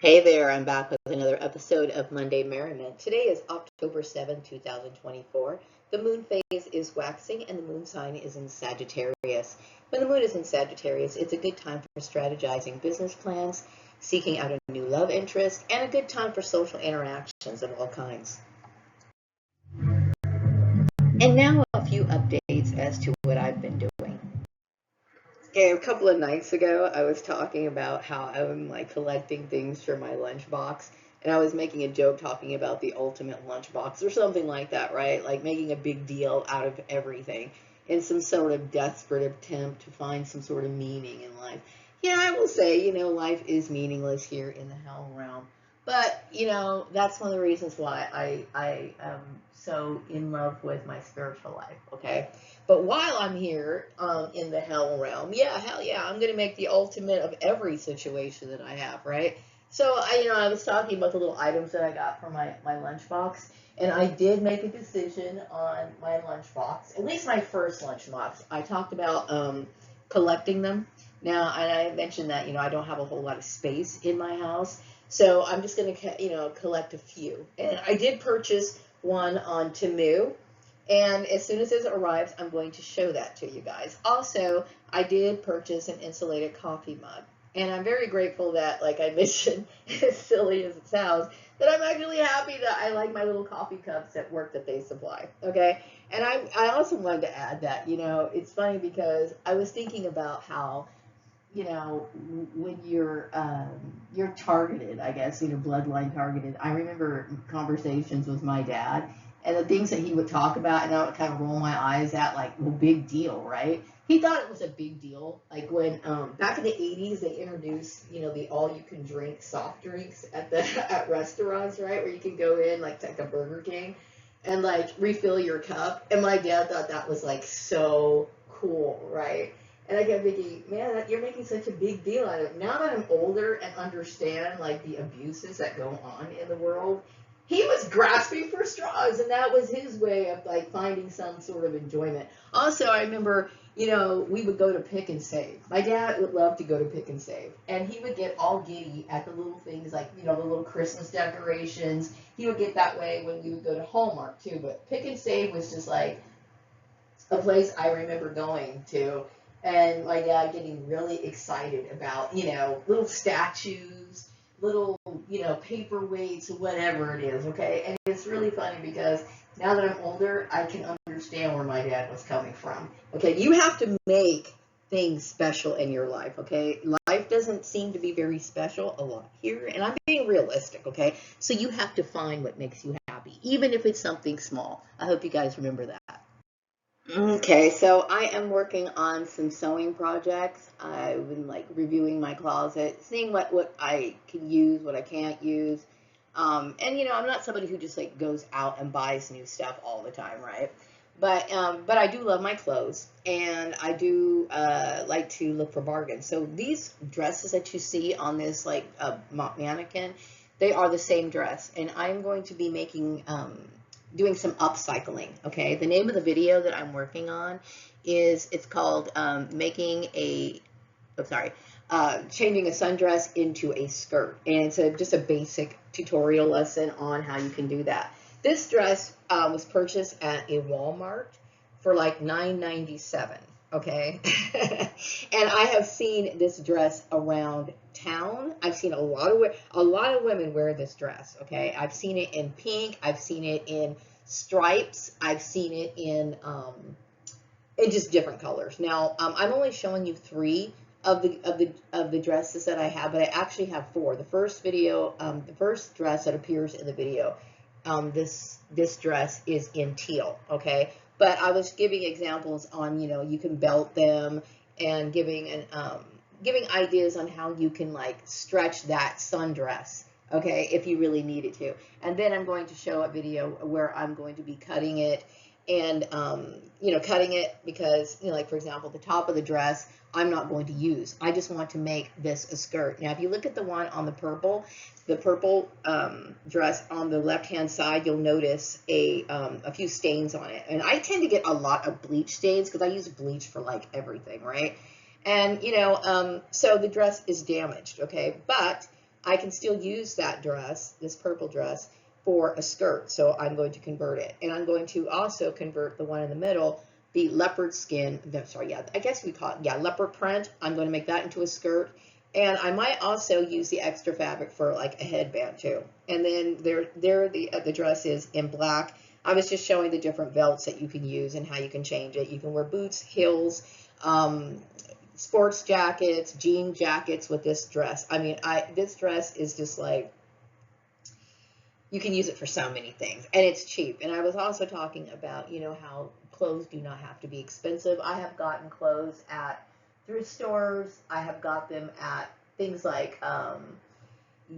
Hey there, I'm back with another episode of Monday Merriment. Today is October 7, 2024. The moon phase is waxing and the moon sign is in Sagittarius. When the moon is in Sagittarius, it's a good time for strategizing business plans, seeking out a new love interest, and a good time for social interactions of all kinds. And now a few updates as to what I've been doing. Okay, a couple of nights ago, I was talking about how I'm like collecting things for my lunchbox, and I was making a joke talking about the ultimate lunchbox or something like that, right? Like making a big deal out of everything in some sort of desperate attempt to find some sort of meaning in life. Yeah, I will say, life is meaningless here in the hell realm. But, that's one of the reasons why I am so in love with my spiritual life, okay? But while I'm here in the hell realm, yeah, hell yeah, I'm going to make the ultimate of every situation that I have, right? So, I was talking about the little items that I got for my lunchbox, and I did make a decision on my lunchbox, at least my first lunchbox. I talked about collecting them. Now, and I mentioned that, I don't have a whole lot of space in my house, so I'm just going to, collect a few. And I did purchase one on Temu. And as soon as it arrives, I'm going to show that to you guys. Also, I did purchase an insulated coffee mug. And I'm very grateful that, like I mentioned, as silly as it sounds, that I'm actually happy that I like my little coffee cups at work that they supply. Okay? And I also wanted to add that, it's funny because I was thinking about how, when you're targeted, I guess, bloodline targeted. I remember conversations with my dad and the things that he would talk about, and I would kind of roll my eyes at, like, well, big deal, right? He thought it was a big deal. Like when back in the 80s, they introduced, the all-you-can-drink soft drinks at restaurants, right, where you can go in like a Burger King and like refill your cup. And my dad thought that was like so cool, right? And I kept thinking, man, you're making such a big deal out of it. Now that I'm older and understand like the abuses that go on in the world, he was grasping for straws, and that was his way of like finding some sort of enjoyment. Also, I remember, we would go to Pick and Save. My dad would love to go to Pick and Save, and he would get all giddy at the little things like, the little Christmas decorations. He would get that way when we would go to Hallmark too, but Pick and Save was just like a place I remember going to, and my dad getting really excited about, little statues, little, paperweights, whatever it is, okay? And it's really funny because now that I'm older, I can understand where my dad was coming from, okay? You have to make things special in your life, okay? Life doesn't seem to be very special a lot here, and I'm being realistic, okay? So you have to find what makes you happy, even if it's something small. I hope you guys remember that. Okay, so I am working on some sewing projects. I've been like reviewing my closet, seeing what I can use, what I can't use. And I'm not somebody who just like goes out and buys new stuff all the time, right? But I do love my clothes, and I do like to look for bargains. So these dresses that you see on this like mannequin, they are the same dress, and I'm going to be making doing some upcycling. Okay, the name of the video that I'm working on it's called changing a sundress into a skirt, and it's just a basic tutorial lesson on how you can do that. This dress was purchased at a Walmart for like $9.97. Okay, and I have seen this dress around town. I've seen a lot of women wear this dress. Okay, I've seen it in pink. I've seen it in stripes. I've seen it in just different colors. Now, I'm only showing you three of the dresses that I have, but I actually have four. The first dress that appears in the video, this dress is in teal. Okay. But I was giving examples on, you can belt them, and giving ideas on how you can like stretch that sundress, okay, if you really needed to. And then I'm going to show a video where I'm going to be cutting it, and cutting it because, like for example, the top of the dress I'm not going to use. I just want to make this a skirt. Now, if you look at the one on the purple dress on the left-hand side, you'll notice a few stains on it. And I tend to get a lot of bleach stains because I use bleach for like everything, right? And, so the dress is damaged, okay? But I can still use that dress, this purple dress, for a skirt. So I'm going to convert it. And I'm going to also convert the one in the middle, the leopard skin, no, sorry, yeah, I guess we call it, yeah, leopard print. I'm going to make that into a skirt. And I might also use the extra fabric for like a headband too. And then the dress is in black. I was just showing the different belts that you can use and how you can change it. You can wear boots, heels, sports jackets, jean jackets with this dress. I mean, this dress is just like, you can use it for so many things, and it's cheap. And I was also talking about, you know, how clothes do not have to be expensive. I have gotten clothes at thrift stores. I have got them at things like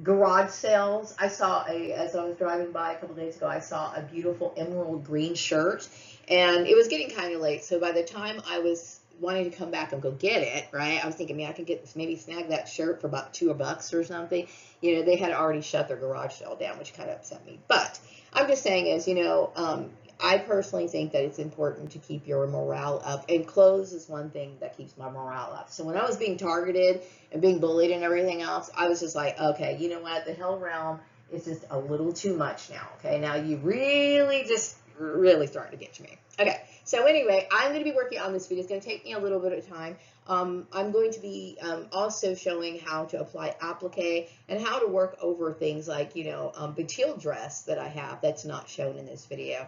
garage sales. As I was driving by a couple days ago, I saw a beautiful emerald green shirt, and it was getting kind of late. So by the time I was wanting to come back and go get it, right, I was thinking, man, I could maybe snag that shirt for about $2 or something. You know, they had already shut their garage sale down, which kind of upset me. But I'm just saying is, you know, I personally think that it's important to keep your morale up, and clothes is one thing that keeps my morale up. So when I was being targeted and being bullied and everything else, I was just like, okay, you know what, the hell realm is just a little too much now. Okay, now you really starting to get to me. Okay, so anyway, I'm going to be working on this video. It's going to take me a little bit of time. I'm going to be also showing how to apply applique and how to work over things like, you know, the teal dress that I have that's not shown in this video.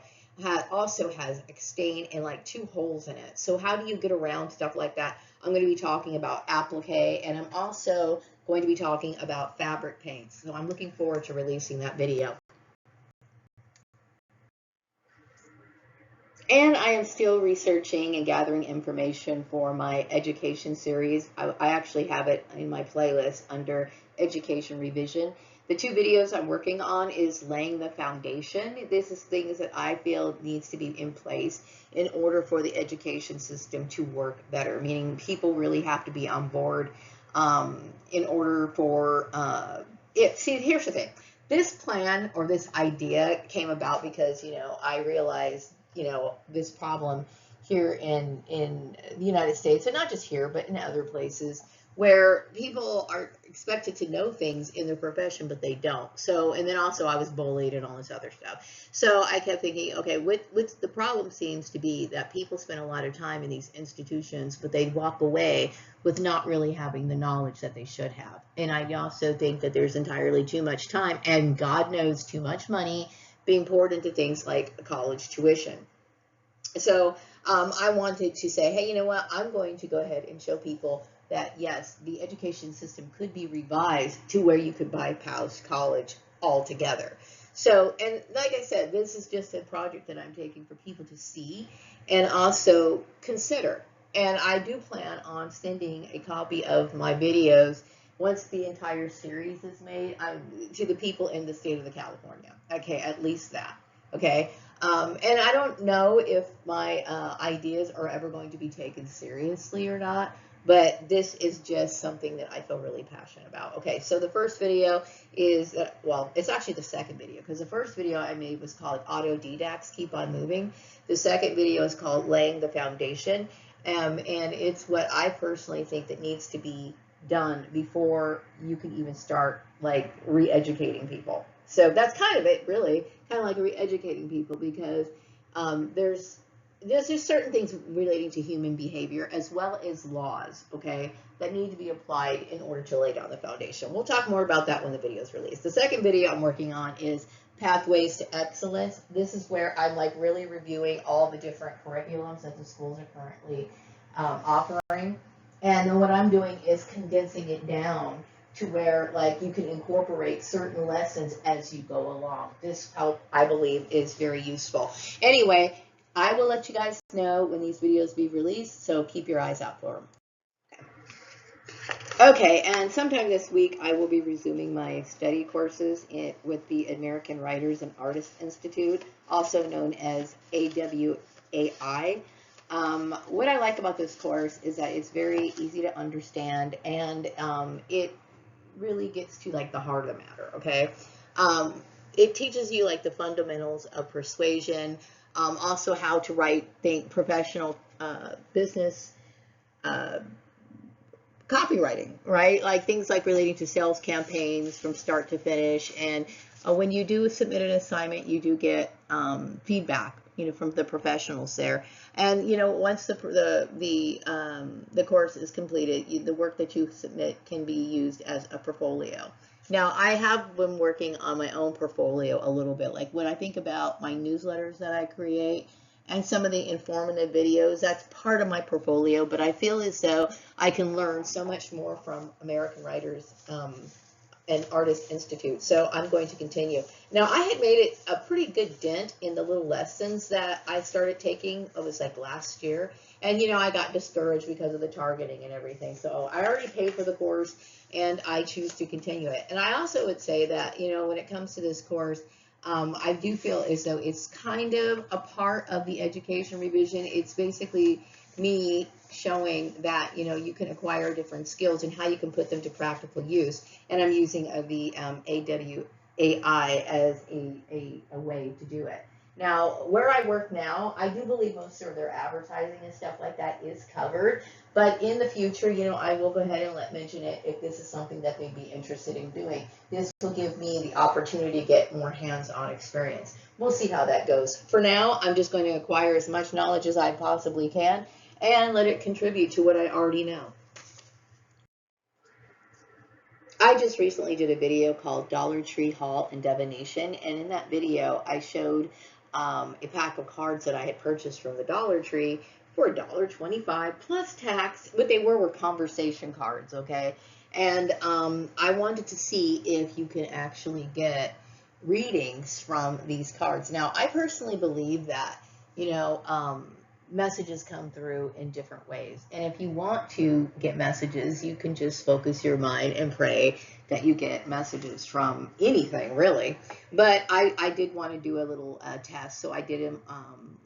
Also has a stain and like 2 holes in it. So how do you get around stuff like that? I'm going to be talking about applique, and I'm also going to be talking about fabric paints. So I'm looking forward to releasing that video. And I am still researching and gathering information for my education series. I actually have it in my playlist under education revision. The 2 videos I'm working on is laying the foundation. This is things that I feel needs to be in place in order for the education system to work better, meaning people really have to be on board in order for it. See, here's the thing. This plan or this idea came about because, you know, I realized, you know, this problem here in the United States, and not just here, but in other places, where people are expected to know things in their profession, but they don't. So, and then also I was bullied and all this other stuff. So I kept thinking, okay, what the problem seems to be that people spend a lot of time in these institutions, but they walk away with not really having the knowledge that they should have. And I also think that there's entirely too much time, and God knows too much money being poured into things like college tuition. So I wanted to say, hey, you know what? I'm going to go ahead and show people that, yes, the education system could be revised to where you could bypass college altogether. So, and like I said, this is just a project that I'm taking for people to see and also consider. And I do plan on sending a copy of my videos once the entire series is made to the people in the state of the California. Okay, at least that. Okay. And I don't know if my ideas are ever going to be taken seriously or not, but this is just something that I feel really passionate about. Okay, so the first video is, well, it's actually the second video, because the first video I made was called Autodidacts Keep on Moving. The second video is called Laying the Foundation, and it's what I personally think that needs to be done before you can even start like re-educating people. So that's kind of it, really, kind of like re-educating people, because there's just certain things relating to human behavior as well as laws, okay, that need to be applied in order to lay down the foundation. We'll talk more about that when the video is released. The second video I'm working on is Pathways to Excellence. This is where I'm like really reviewing all the different curriculums that the schools are currently offering. And then what I'm doing is condensing it down to where like you can incorporate certain lessons as you go along. This help, I believe, is very useful. Anyway, I will let you guys know when these videos be released, so keep your eyes out for them. Okay, and sometime this week I will be resuming my study courses with the American Writers and Artists Institute, also known as AWAI. What I like about this course is that it's very easy to understand, and it really gets to like the heart of the matter, okay? It teaches you like the fundamentals of persuasion, also how to write professional business copywriting, right? Like things like relating to sales campaigns from start to finish. And when you do submit an assignment, you do get feedback, from the professionals there. And once the course is completed, the work that you submit can be used as a portfolio. Now, I have been working on my own portfolio a little bit. Like when I think about my newsletters that I create and some of the informative videos, that's part of my portfolio, but I feel as though I can learn so much more from American Writers and Artists Institute. So I'm going to continue. Now, I had made it a pretty good dent in the little lessons that I started taking. It was like last year. And, I got discouraged because of the targeting and everything. So I already paid for the course, and I choose to continue it. And I also would say that, when it comes to this course, I do feel as though it's kind of a part of the education revision. It's basically me showing that, you can acquire different skills and how you can put them to practical use. And I'm using the AWAI as a way to do it. Now, where I work now, I do believe most of their advertising and stuff like that is covered. But in the future, I will go ahead and mention it if this is something that they'd be interested in doing. This will give me the opportunity to get more hands-on experience. We'll see how that goes. For now, I'm just going to acquire as much knowledge as I possibly can and let it contribute to what I already know. I just recently did a video called Dollar Tree Haul and Divination, and in that video I showed a pack of cards that I had purchased from the Dollar Tree for $1.25 plus tax, but they were conversation cards, okay? And I wanted to see if you can actually get readings from these cards. Now, I personally believe that, messages come through in different ways. And if you want to get messages, you can just focus your mind and pray that you get messages from anything, really. But I did want to do a little test, so I did them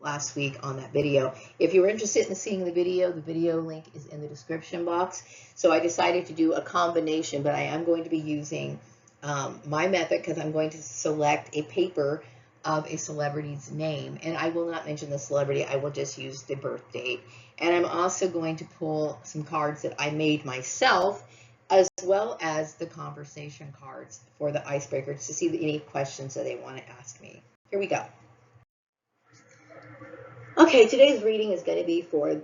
last week on that video. If you're interested in seeing the video link is in the description box. So I decided to do a combination, but I am going to be using my method because I'm going to select a paper of a celebrity's name, and I will not mention the celebrity. I will just use the birth date. And I'm also going to pull some cards that I made myself, as well as the conversation cards for the icebreakers to see any questions that they want to ask me. Here we go. Okay, today's reading is going to be for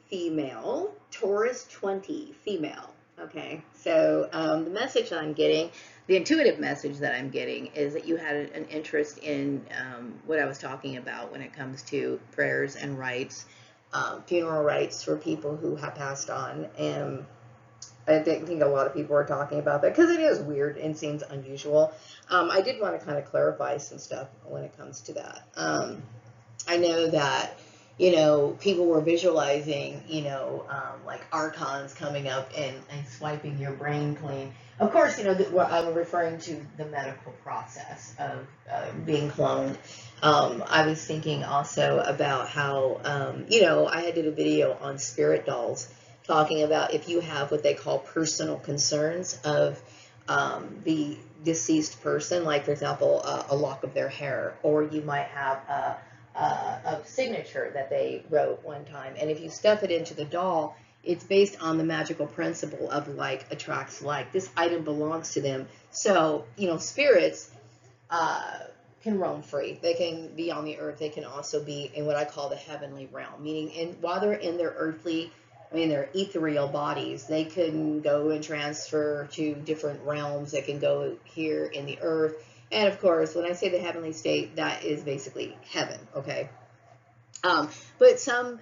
female, Taurus 20, female. Okay, so the message I'm getting, the intuitive message that I'm getting is that you had an interest in what I was talking about when it comes to prayers and rites, funeral rites for people who have passed on. And I think a lot of people are talking about that because it is weird and seems unusual. I did want to kind of clarify some stuff when it comes to that. I know that people were visualizing, like archons coming up and swiping your brain clean. Of course, I'm referring to the medical process of being cloned. I was thinking also about how, I did a video on spirit dolls talking about if you have what they call personal concerns of the deceased person, like, for example, a lock of their hair, or you might have a signature that they wrote one time, and if you stuff it into the doll, it's based on the magical principle of like attracts like. This item belongs to them. So spirits can roam free. They can be on the earth. They can also be in what I call the heavenly realm, meaning while they're in their their ethereal bodies, they can go and transfer to different realms. They can go here in the earth. And of course, when I say the heavenly state, that is basically heaven, okay? But some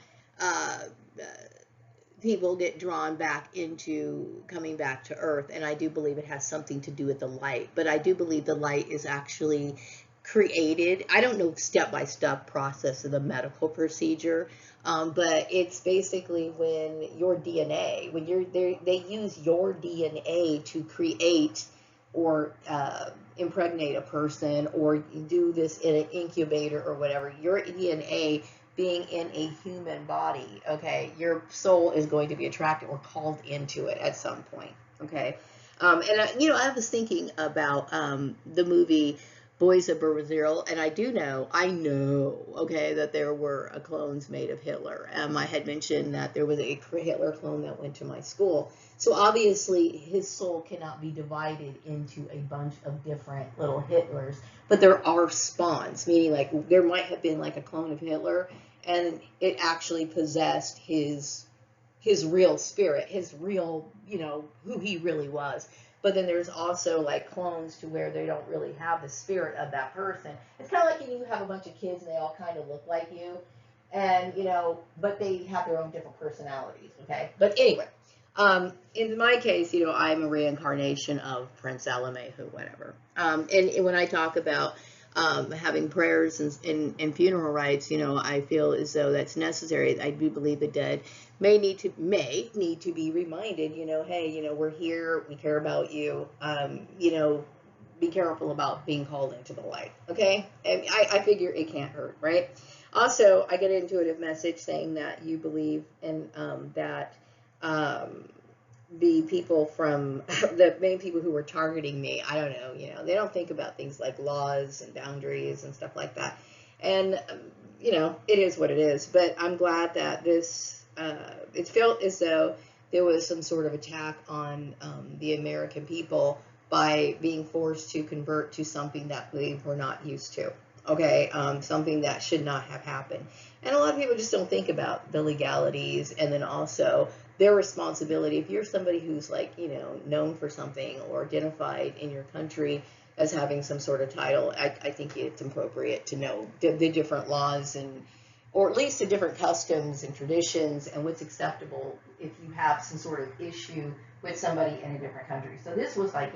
people get drawn back into coming back to earth, and I do believe it has something to do with the light. But I do believe the light is actually created. I don't know step-by-step process of the medical procedure, but it's basically when your DNA, when they use your DNA to create or impregnate a person, or do this in an incubator or whatever. Your DNA being in a human body, okay, your soul is going to be attracted or called into it at some point, okay? And I was thinking about the movie boys of Brazil, and I know, okay, that there were clones made of Hitler. I had mentioned that there was a Hitler clone that went to my school. So obviously his soul cannot be divided into a bunch of different little Hitlers, but there are spawns, meaning like there might have been like a clone of Hitler, and it actually possessed his real spirit, his real, who he really was. But then there's also like clones to where they don't really have the spirit of that person. It's kind of like when you have a bunch of kids and they all kind of look like you, and but they have their own different personalities. Okay, but anyway, in my case, I'm a reincarnation of Prince Alamehu, whatever. And when I talk about having prayers and funeral rites, I feel as though that's necessary. I do believe the dead may need to be reminded, hey, we're here, we care about you, be careful about being called into the light, okay? And I figure it can't hurt, right? Also, I get an intuitive message saying that you believe in that the people from the main people who were targeting me, I don't know, they don't think about things like laws and boundaries and stuff like that. And, it is what it is. But I'm glad that this, it felt as though there was some sort of attack on the American people by being forced to convert to something that we were not used to. Okay, something that should not have happened. And a lot of people just don't think about the legalities and then also their responsibility. If you're somebody who's like, known for something or identified in your country as having some sort of title, I think it's appropriate to know the different laws or at least the different customs and traditions and what's acceptable if you have some sort of issue with somebody in a different country. So this was like,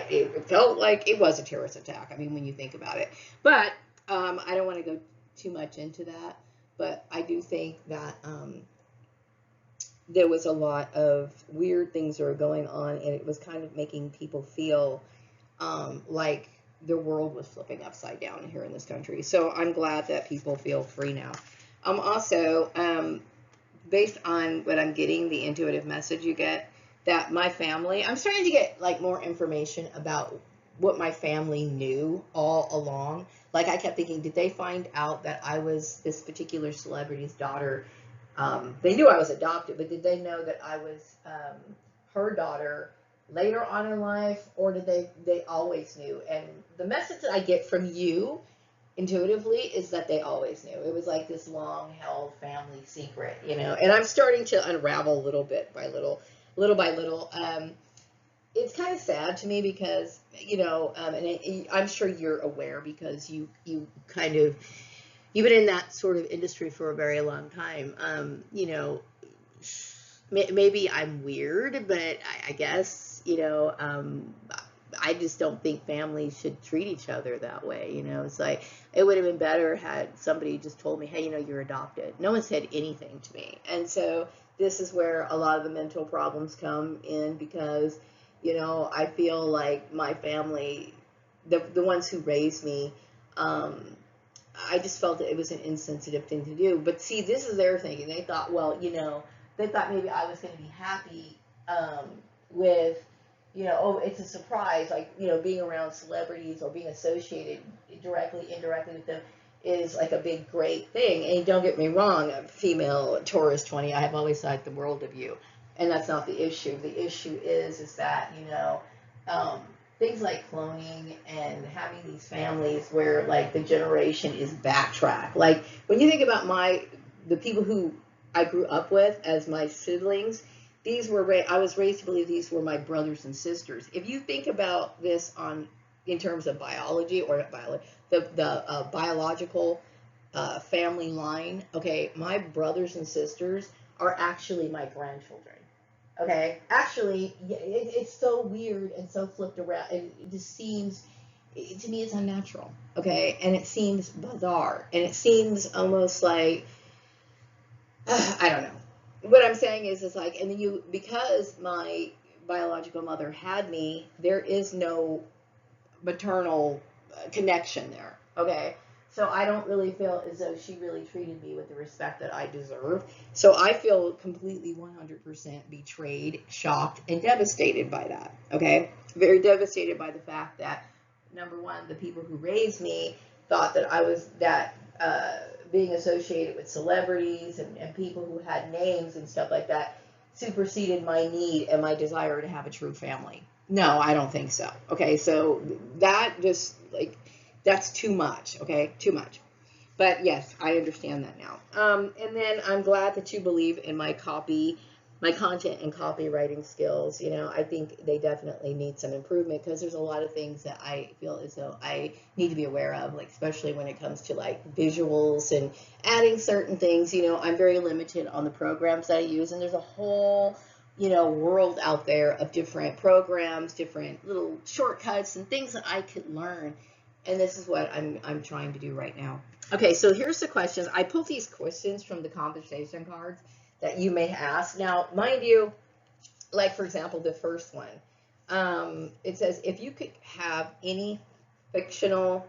it felt like it was a terrorist attack. I mean, when you think about it. But I don't want to go too much into that. But I do think that there was a lot of weird things that were going on, and it was kind of making people feel like the world was flipping upside down here in this country. So I'm glad that people feel free now. Also, based on what I'm getting, the intuitive message you get, that my family, I'm starting to get like more information about what my family knew all along. Like I kept thinking, did they find out that I was this particular celebrity's daughter? They knew I was adopted, but did they know that I was her daughter later on in life, or did they always knew? And the message that I get from you intuitively is that they always knew. It was like this long held family secret, and I'm starting to unravel little by little. It's kind of sad to me because, and I'm sure you're aware because you kind of, you've been in that sort of industry for a very long time. Maybe I'm weird, but I guess, I just don't think families should treat each other that way. It's like, it would have been better had somebody just told me, hey, you're adopted. No one said anything to me. And so this is where a lot of the mental problems come in because, I feel like my family, the ones who raised me, I just felt that it was an insensitive thing to do. But see, this is their thinking. They thought, well, they thought maybe I was going to be happy with, oh, it's a surprise, like, being around celebrities or being associated directly, indirectly with them is like a big, great thing. And don't get me wrong, a female Taurus 20, I have always thought the world of you. And that's not the issue. The issue is that, things like cloning and having these families where like the generation is backtracked. Like when you think about the people who I grew up with as my siblings, I was raised to believe these were my brothers and sisters. If you think about this in terms of biology or the biological family line, okay, my brothers and sisters are actually my grandchildren. Okay, actually, it's so weird and so flipped around. It just seems, to me, it's unnatural. Okay, and it seems bizarre, and it seems almost like, I don't know. What I'm saying is like, and then because my biological mother had me, there is no maternal connection there. Okay. So I don't really feel as though she really treated me with the respect that I deserve. So I feel completely 100% betrayed, shocked, and devastated by that. Okay? Very devastated by the fact that number one, the people who raised me thought that I was that being associated with celebrities and people who had names and stuff like that superseded my need and my desire to have a true family. No, I don't think so. Okay, so that just like that's too much. Okay, too much. But yes, I understand that now. And then I'm glad that you believe in my content and copywriting skills. I think they definitely need some improvement because there's a lot of things that I feel as though I need to be aware of, like especially when it comes to like visuals and adding certain things. I'm very limited on the programs that I use, and there's a whole world out there of different programs, different little shortcuts and things that I could learn. And this is what I'm trying to do right now. Okay, so here's the questions. I pulled these questions from the conversation cards that you may ask. Now, mind you, like for example, the first one, it says if you could have any fictional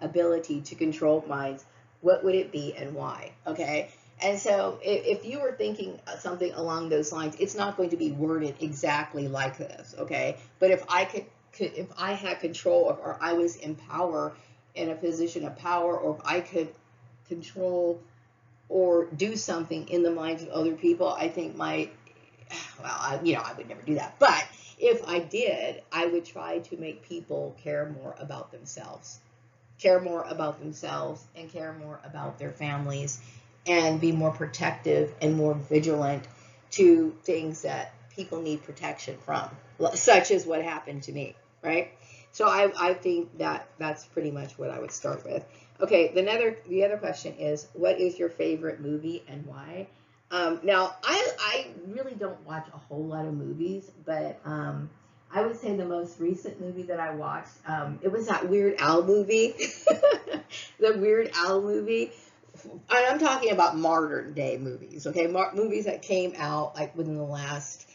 ability to control minds, what would it be and why? Okay. And so if you were thinking something along those lines, it's not going to be worded exactly like this, okay? But if I had control or I was in power, in a position of power, or if I could control or do something in the minds of other people, I think I would never do that. But if I did, I would try to make people care more about themselves and care more about their families and be more protective and more vigilant to things that people need protection from, such as what happened to me, right? So I think that's pretty much what I would start with. Okay, the other question is, what is your favorite movie and why? Now, I really don't watch a whole lot of movies, but I would say the most recent movie that I watched, it was that Weird Al movie. The Weird Al movie. I'm talking about modern day movies, okay? Movies that came out like within the last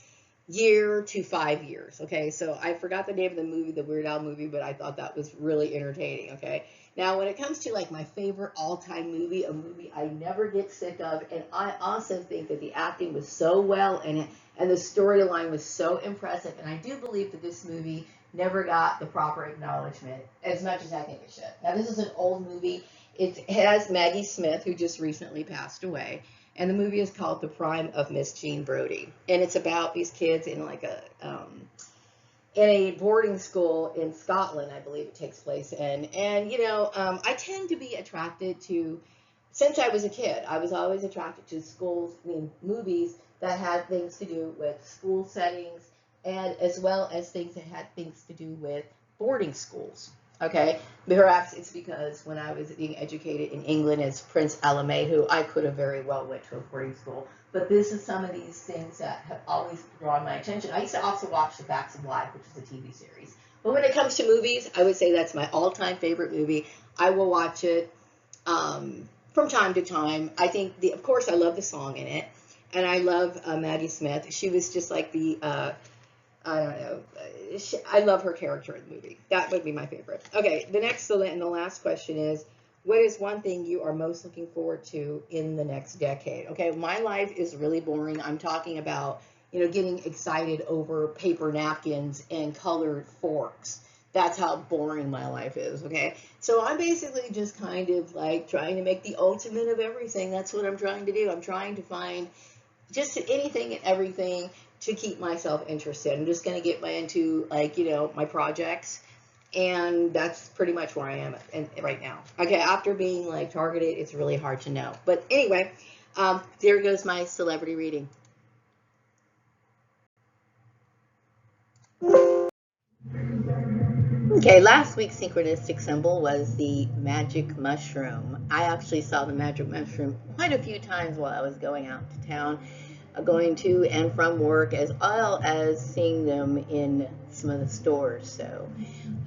year to 5 years, okay? So I forgot the name of the movie, the Weird Al movie, but I thought that was really entertaining, okay? Now, when it comes to like my favorite all-time movie, a movie I never get sick of, and I also think that the acting was so well in it, and the storyline was so impressive, and I do believe that this movie never got the proper acknowledgement as much as I think it should. Now, this is an old movie. It has Maggie Smith, who just recently passed away, and the movie is called The Prime of Miss Jean Brodie, and it's about these kids in like in a boarding school in Scotland, I believe it takes place in. And I tend to be attracted to, since I was a kid, I was always attracted to movies that had things to do with school settings, and as well as things that had things to do with boarding schools. Okay, perhaps it's because when I was being educated in England as Prince Alamehu, I could have very well went to a boarding school. But this is some of these things that have always drawn my attention. I used to also watch The Facts of Life, which is a TV series. But when it comes to movies, I would say that's my all-time favorite movie. I will watch it from time to time. I think, of course, I love the song in it. And I love Maggie Smith. She was just like I don't know. I love her character in the movie. That would be my favorite. Okay, the next and the last question is, what is one thing you are most looking forward to in the next decade? Okay, my life is really boring. I'm talking about, getting excited over paper napkins and colored forks. That's how boring my life is, okay? So I'm basically just kind of like trying to make the ultimate of everything. That's what I'm trying to do. I'm trying to find just anything and everything to keep myself interested. I'm just going to get into my projects, and that's pretty much where I am right now. Okay, after being targeted, it's really hard to know. But anyway, there goes my celebrity reading. Okay, last week's synchronistic symbol was the magic mushroom. I actually saw the magic mushroom quite a few times while I was going out to town, going to and from work, as well as seeing them in some of the stores. So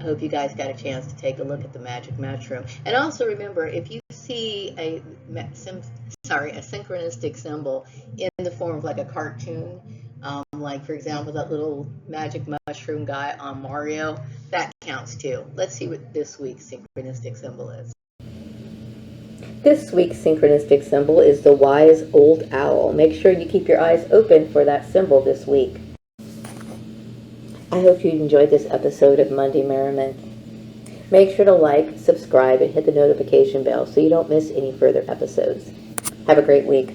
I hope you guys got a chance to take a look at the magic mushroom. And also remember, if you see a synchronistic symbol in the form of like a cartoon, like for example that little magic mushroom guy on Mario, that counts too. Let's see what this week's synchronistic symbol is. This week's synchronistic symbol is the wise old owl. Make sure you keep your eyes open for that symbol this week. I hope you enjoyed this episode of Monday Merriment. Make sure to like, subscribe, and hit the notification bell so you don't miss any further episodes. Have a great week.